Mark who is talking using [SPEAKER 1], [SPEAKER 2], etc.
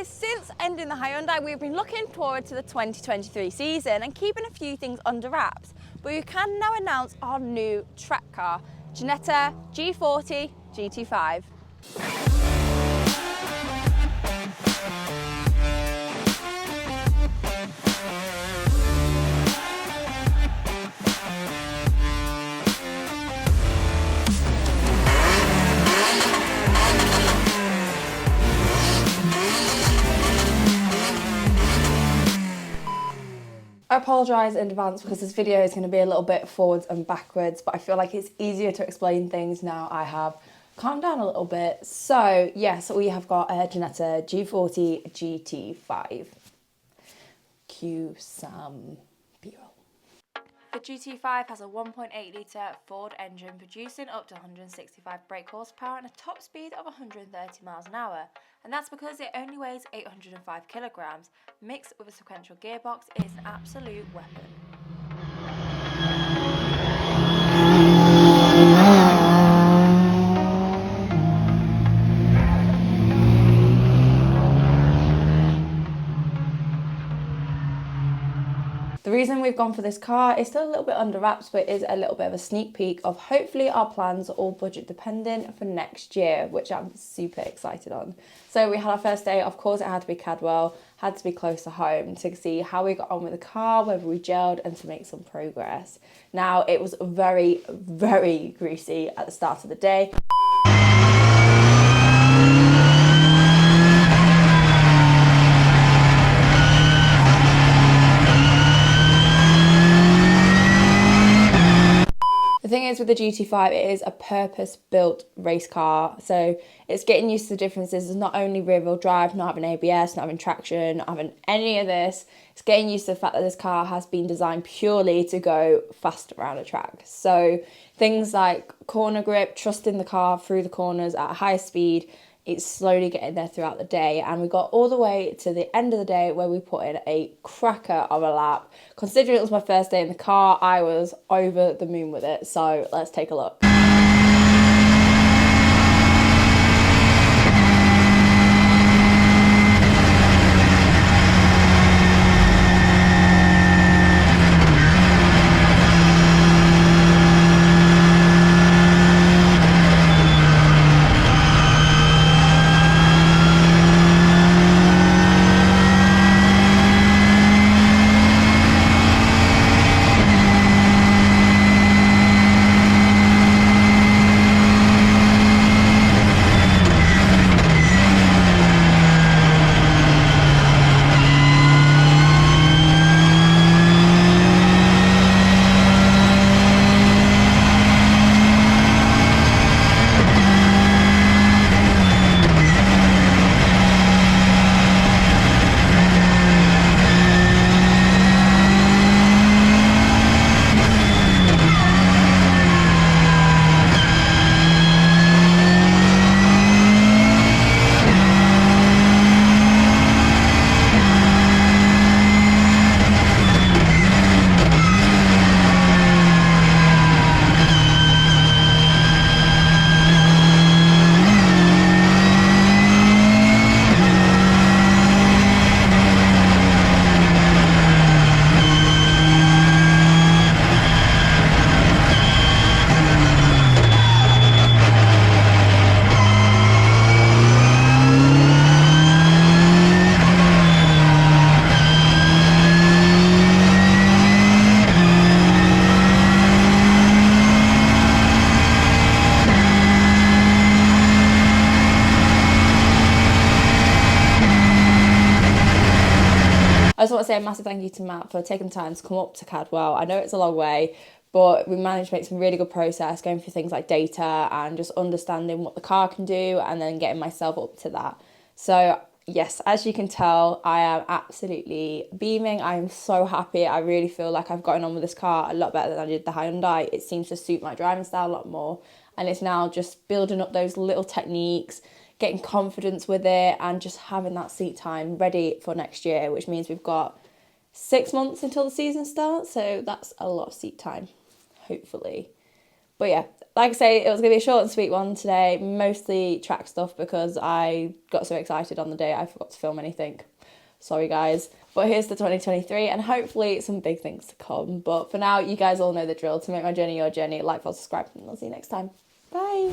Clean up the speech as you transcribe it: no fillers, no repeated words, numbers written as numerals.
[SPEAKER 1] guys, since ending the Hyundai, we've been looking forward to the 2023 season and keeping a few things under wraps. But we can now announce our new track car, Ginetta G40 GT5. I apologise in advance because this video is going to be a little bit forwards and backwards, but I feel like it's easier to explain things now I have calmed down a little bit. So yes, we have got a Ginetta G40 GT5. Cue some B-roll. The GT5 has a 1.8 litre Ford engine producing up to 165 brake horsepower and a top speed of 130 miles an hour. And that's because it only weighs 805 kilograms. Mixed with a sequential gearbox, it is an absolute weapon. The reason we've gone for this car is still a little bit under wraps, but it is a little bit of a sneak peek of hopefully our plans, all budget dependent, for next year, which I'm super excited on. So we had our first day. Of course it had to be Cadwell, had to be close to home to see how we got on with the car, whether we gelled, and to make some progress. Now it was very, very greasy at the start of the day. The thing is with the GT5, it is a purpose-built race car, so it's getting used to the differences. It's not only rear-wheel drive, not having ABS, not having traction, not having any of this. It's getting used to the fact that this car has been designed purely to go fast around a track. So things like corner grip, trusting the car through the corners at a high speed, it's slowly getting there throughout the day, and we got all the way to the end of the day where we put in a cracker of a lap. Considering it was my first day in the car, I was over the moon with it, so let's take a look. I just want to say a massive thank you to Matt for taking the time to come up to Cadwell. I know it's a long way, but we managed to make some really good process, going through things like data and just understanding what the car can do and then getting myself up to that. So yes, as you can tell, I am absolutely beaming. I am so happy. I really feel like I've gotten on with this car a lot better than I did the Hyundai. It seems to suit my driving style a lot more. And it's now just building up those little techniques, getting confidence with it, and just having that seat time ready for next year, which means we've got 6 months until the season starts. So that's a lot of seat time, hopefully. But yeah, like I say, it was going to be a short and sweet one today, mostly track stuff because I got so excited on the day I forgot to film anything. Sorry guys. But here's the 2023 and hopefully some big things to come. But for now, you guys all know the drill. To make my journey your journey, like, follow, subscribe, and I'll see you next time. Bye.